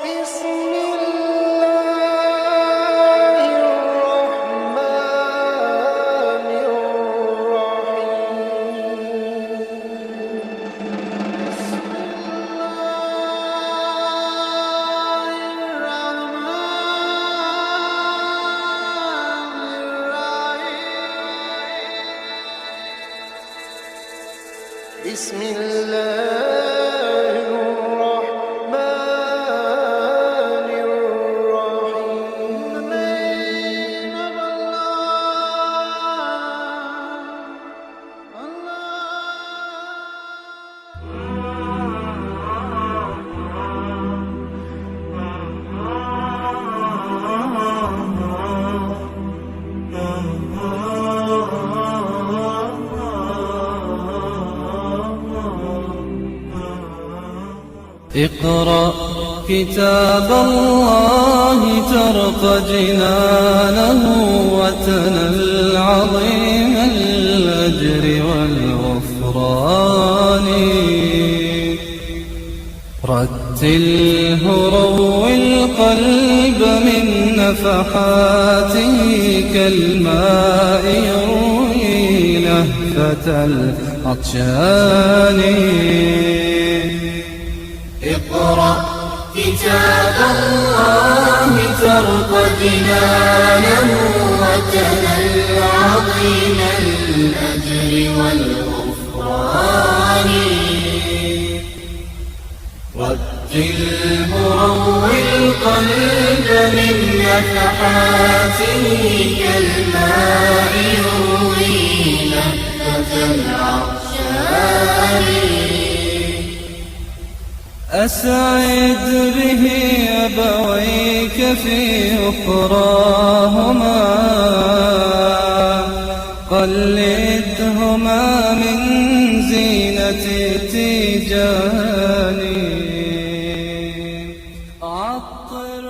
بسم الله الرحمن الرحيم. بسم الله الرحمن الرحيم. بسم الله اقرأ كتاب الله ترق جنانه وتنل عظيم الأجر والغفران. رتله روي القلب من نفحاته كالماء يروي لهفة العطشان. اقرأ كتاب الله ترق جنانه وتنل عظيم الأجر والغفران. رتله روي القلب من نفحاته كالماء يروي لهفة العطشان. أسعد به أبويك في أخراهما، قلدهما من زينة تيجاني. عطر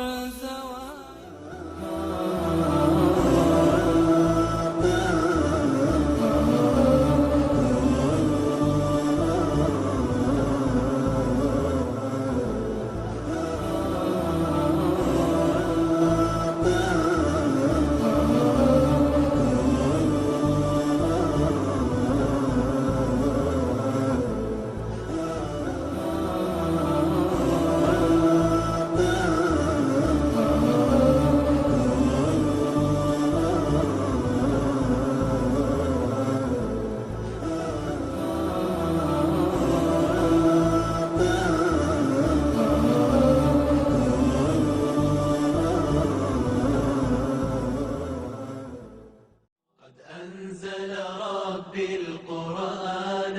أنزل ربي القرآن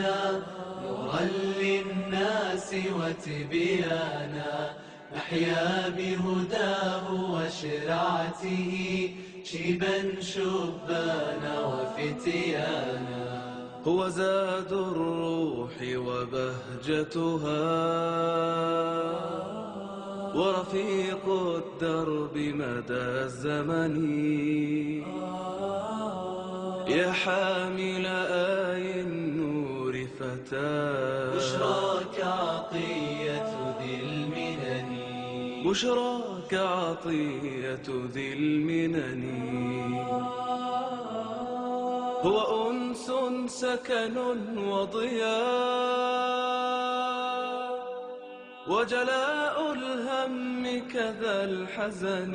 نورا للناس وتبيانا، نحيا بهداه وشرعته شيبا شبانا وفتيانا. هو زاد الروح وبهجتها ورفيق الدرب مدى الزمن. يا حامل آي النور فتاة، بشراك عطية ذي المنن، بشراك عطية ذي المنن. هو أنس سكن وضياء وجلاء الهم كذا الحزن،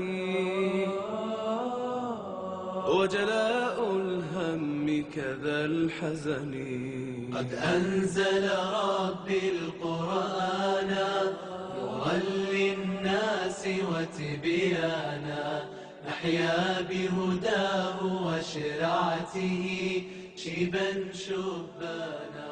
وجلاء الهم كذا الحزن. قد أنزل ربي القرآن نورا للناس وتبيانا، نحيا بهداه وشرعته شيبا شبانا.